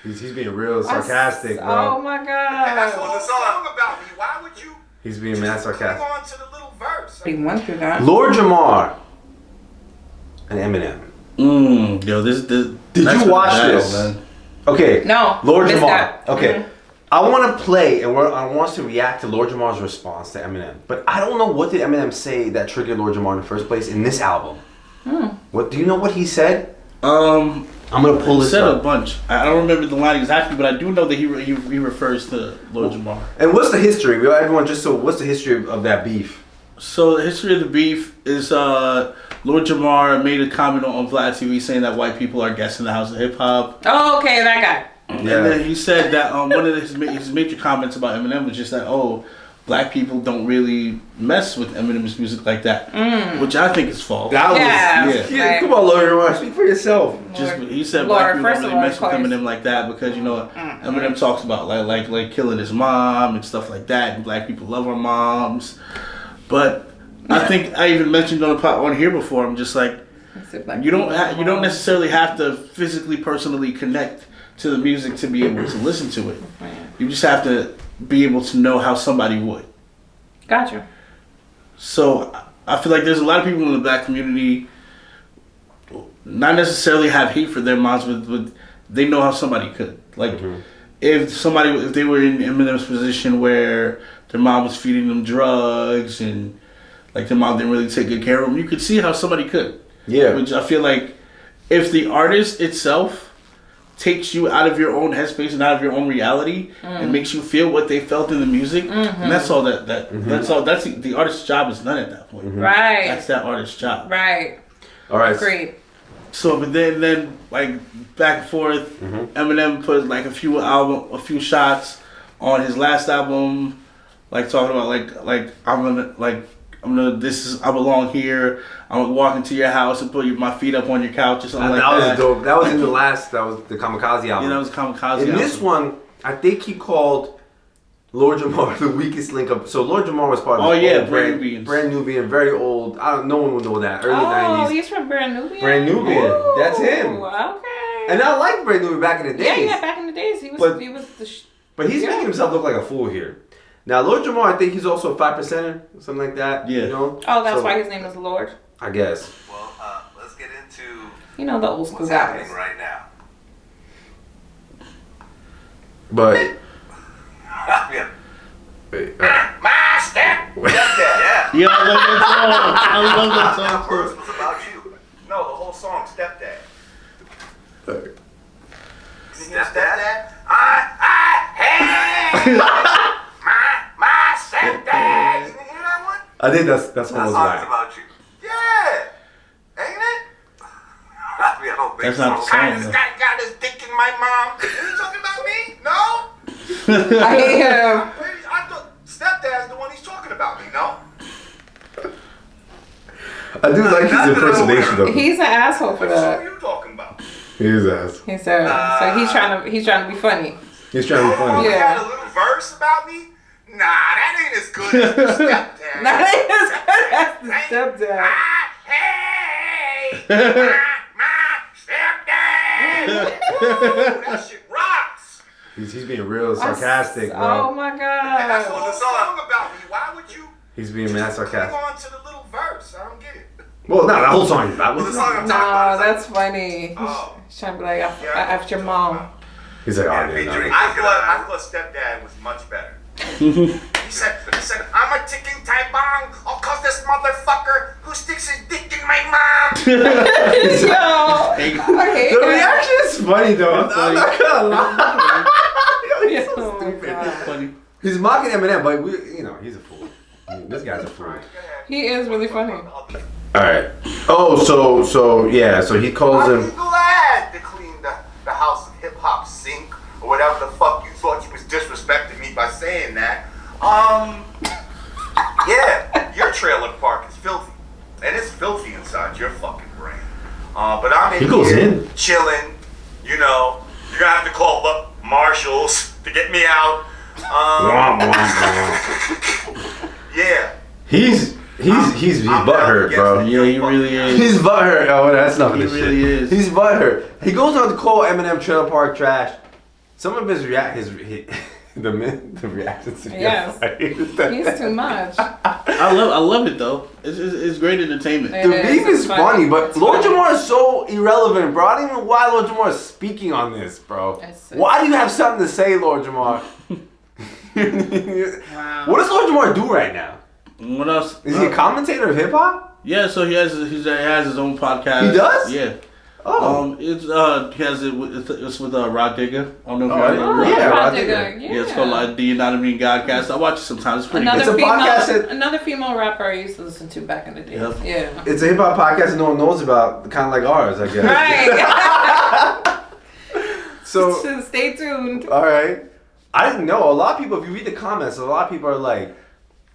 He's being real sarcastic, bro. Oh my god. That's the whole song about me. Why would you? He's being mad sarcastic. Cling on to the little verse. He went through that. Lord Jamar and Eminem. Yo, this Did you watch this? Man. Okay. No. Lord missed Jamar. that. Okay. Mhm. I want to play and I want us to react to Lord Jamar's response to Eminem. But I don't know what did Eminem say that triggered Lord Jamar in the first place in this album. What do you know what he said? I'm gonna pull this said up. a bunch. I don't remember the line exactly, but I do know that he refers to Lord Jamar. And what's the history? Everyone, what's the history of that beef? So the history of the beef is Lord Jamar made a comment on VladTV saying that white people are guests in the house of hip hop. Oh, okay, that guy. And then he said that one of his major comments about Eminem was just that, black people don't really mess with Eminem's music like that, which I think is false. That was Right. Come on, Lord Jamar, speak for yourself. He said black people don't really mess with Eminem like that because Eminem talks about like killing his mom and stuff like that, and black people love our moms. But I think I even mentioned on here before. I'm just like, you don't necessarily have to physically, personally connect to the music to be able to listen to it. You just have to be able to know how somebody would. Gotcha. So I feel like there's a lot of people in the black community not necessarily have hate for their moms, but they know how somebody could. Like if they were in Eminem's position where their mom was feeding them drugs and like their mom didn't really take good care of them, you could see how somebody could. Yeah. Which I feel like if the artist itself takes you out of your own headspace and out of your own reality and makes you feel what they felt in the music, and that's all that's all. That's the artist's job is done at that point. Right. That's that artist's job. Right. All right. Agreed. So, but then like back and forth, Eminem put like a few shots on his last album, like talking about like I belong here. I'm gonna walk into your house and put my feet up on your couch or something like that. That was dope. That was in the last. That was the Kamikaze album. Yeah, that was Kamikaze. In this one, I think he called Lord Jamar the weakest link up. So Lord Jamar was part of Brand Nubian. Brand Nubian, very old. No one would know that. Early 90s. Oh, he's from Brand Nubian? Brand Nubian. Ooh, That's him. Okay. And I liked Brand Nubian back in the days. Yeah, back in the days. He was But he's making himself look like a fool here. Now, Lord Jamar, I think he's also a 5%er, something like that. Yeah. You know? Oh, that's why his name is Lord? I guess. Well, let's get into The old school what's guys. happening right now. But. My step. Yeah. Yeah, I love that song. I love that song. That verse was about you. No, the whole song, Stepdad. Stepdad? Hey! my stepdad! You hear that one? I think that's what was That song's like. about you. Yeah! Ain't it? I don't think That's not the song, This though. guy got his dick in my mom. You talking about me? No? I am. I thought Stepdad's the one he's talking about me, no? I do like his impersonation though. He's an asshole for What song that. are you talking about? He is ass. He said, so he's trying to be funny. He's trying to be funny. You Yeah. had a little verse about me? Nah, that ain't as good as the Stepdad. Not as good as the stepdad. Hey! my stepdad! Woo, that shit rocks! He's being real sarcastic, bro. Oh my And that's the god. whole song about me. Why would you He's being mad cling sarcastic. on to the little verse? I don't get it. Well, no, that whole song is about. Well, the song I'm talking No, about is that's funny. Oh. He's trying to be like, Yeah, after your mom. He's like, oh, Yeah, yeah, featuring- no. I thought Stepdad was much better. he said, I'm a ticking time bomb. I'll cause this motherfucker who sticks his dick in my mom. Yo, I hate The him. reaction is funny though. I'm not gonna lie. Yo, he's so Oh, stupid. God. Funny. He's mocking Eminem, but he's a fool. This guy's a fool. He is really funny. All right. Oh, so he calls I'll him. be glad to clean the house of hip hop sink or whatever the fuck you thought you was disrespecting me by saying that. Yeah, your trailer park is filthy, and it's filthy inside your fucking brain. But I'm in He goes here in. chilling. You're gonna have to call the marshals to get me out. Wah, wah, wah. Yeah. He's I'm butthurt, bro. Yeah, he really is. He's butthurt. Oh, that's not He this really shit. is. He's butthurt. He goes on to call Eminem trailer park trash. some of his the reactions. Yes. He's too much. I love it though. It's great entertainment. The beef is funny, but Lord Jamar is so irrelevant, bro. I don't even know why Lord Jamar is speaking on this, bro. Why do you have something to say, Lord Jamar? Wow. What does Lord Jamar do right now? What else? Is he a commentator of hip hop? Yeah, so he has his own podcast. He does? Yeah. Oh. He has it's with Rod Digger. I don't know if you heard of it. Rod Digger. Yeah, it's called Do You Not Mean Godcast. I watch it sometimes. It's pretty good. It's a podcast another female rapper I used to listen to back in the day. Yep. Yeah. It's a hip hop podcast that no one knows about, kind of like ours, I guess. Right. So stay tuned. All right. I didn't know. A lot of people, if you read the comments, a lot of people are like,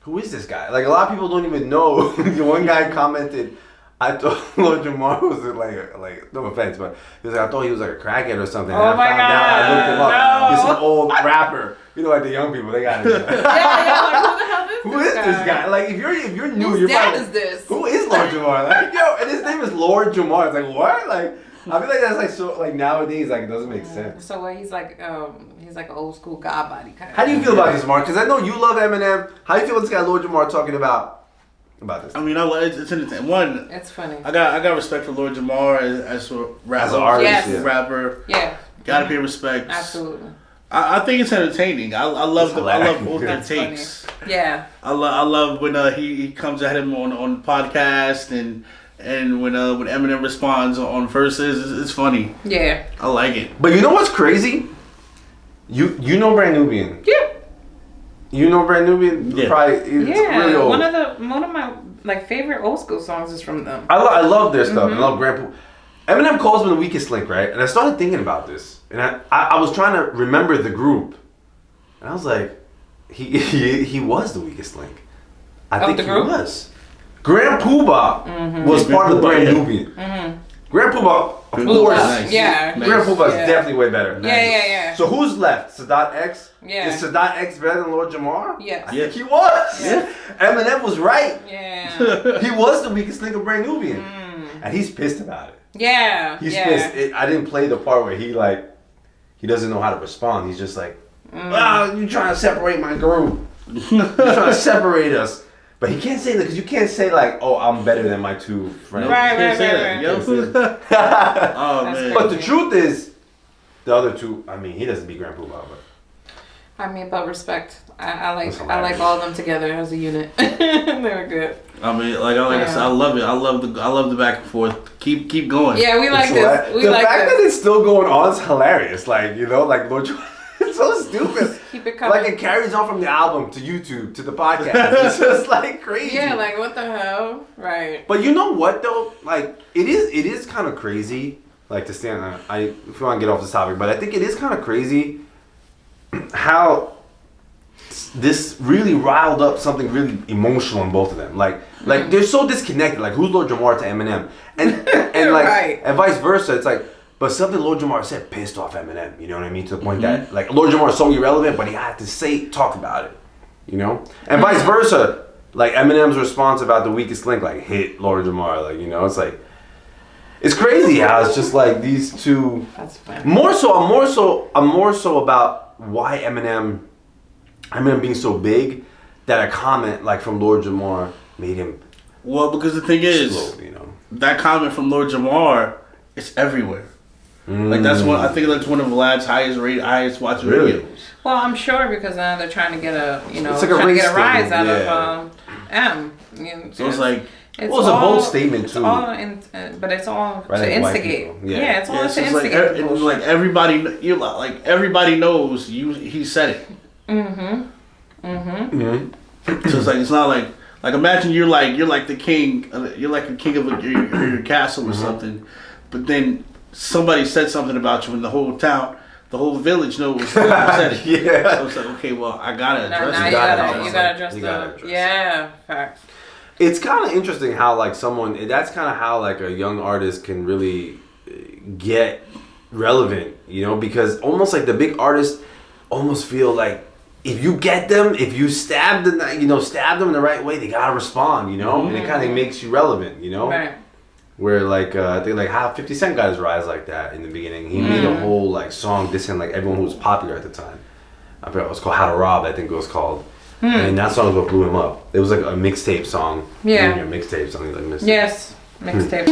who is this guy? Like, a lot of people don't even know. The one guy commented, I thought Lord Jamar was like, no offense, but he was like, I thought he was like a crackhead or something. Oh and my God. I looked him up. No. He's an old rapper. You know, like the young people, they got it. Yeah, like, who the hell is Who is this guy? Like, if you're new, Whose you're dad probably, is this? Who is Lord Jamar? Like, yo, and his name is Lord Jamar. It's like, what? Like, I feel like that's like so, like nowadays, like, it doesn't make sense. So he's like an old school god body kind of. How do you feel about this, Mark? Because I know you love Eminem. How do you feel with this guy Lord Jamar talking about this? I mean, it's entertaining. One, it's funny. I got respect for Lord Jamar as a rapper. As an artist, yes. Rapper. Yeah. Gotta pay respect. Absolutely. I think it's entertaining. I love both their takes. Funny. Yeah. I love when he comes at him on the podcast and when Eminem responds on verses, it's funny. Yeah. I like it. But you know what's crazy? You know Brand Nubian. Yeah. You know Brand Nubian? Yeah. Probably. It's really old. One of my like favorite old school songs is from them. I love their stuff. I love Grandpa. Eminem calls me the weakest link, right? And I started thinking about this, and I was trying to remember the group, and I was like, he was the weakest link. I think he was. Grand Poobah was part of the Brand Nubian. Grand Poobah, of course. Nice. Yeah. Grand Poobah is definitely way better. Yeah. So who's left? Sadat X? Yeah. Is Sadat X better than Lord Jamar? Yes. I think he was. Yeah. Eminem was right. Yeah. He was the weakest link of Brand Nubian. And he's pissed about it. Yeah. He's pissed. I didn't play the part where he doesn't know how to respond. He's just like, you trying to separate my group. You're trying to separate us. But he can't say that because you can't say like, oh, I'm better than my two friends. Right. Oh man. But the truth is, the other two, I mean, he doesn't beat Grand Poobah, but I mean, but respect. I like all of them together as a unit. They were good. I mean, I said, I love it. I love the back and forth. Keep going. Yeah, we like this. The fact that it's still going on is hilarious. Like, you know, like Lord Jamar, it's so stupid. Keep it coming. Like it carries on from the album to YouTube to the podcast. It's just like crazy. Yeah, like what the hell? Right. But you know what though? Like it is kind of crazy. Like to stand on, if you want to get off this topic, but I think it is kind of crazy how this really riled up something really emotional in both of them. Like they're so disconnected. Like who's Lord Jamar to Eminem, and like right. and vice versa. It's like, but something Lord Jamar said pissed off Eminem. You know what I mean? To the point that like Lord Jamar is so irrelevant, but he had to talk about it. You know, and vice versa. Like Eminem's response about the weakest link, like hit Lord Jamar. Like you know, it's like. It's crazy how it's just like these two. That's funny. I'm more so about why Eminem being so big that a comment like from Lord Jamar made him. Well, because the thing is, you know, that comment from Lord Jamar, it's everywhere. Like that's one. I think that's one of Vlad's highest watched videos. Well, I'm sure because now they're trying to get a it's like trying to get a thing. rise out of M. You know, So it's like. It's a bold statement too. But it's all right, to like instigate. Yeah. It's all to instigate. Like everybody knows he said it. So it's like it's not like imagine you're like the king. You're like the king of your castle or something, but then somebody said something about you, and the whole town, the whole village knows you said it. Yeah. So it's like, okay, well, I gotta address it. You gotta address it. Facts. It's kind of interesting how that's kind of how like a young artist can really get relevant, you know, because almost like the big artists almost feel like if you get them, if you stab them in the right way, they gotta respond, you know, and it kind of makes you relevant, you know. Right. Where like I think like how 50 Cent got his rise like that in the beginning. He made a whole like song dissing like everyone who was popular at the time. I forgot what it was called. How to Rob, I think it was called. And that song is what blew him up. It was like a mixtape song. Yeah. Mixtape, something like mixtape. Yes, mixtape.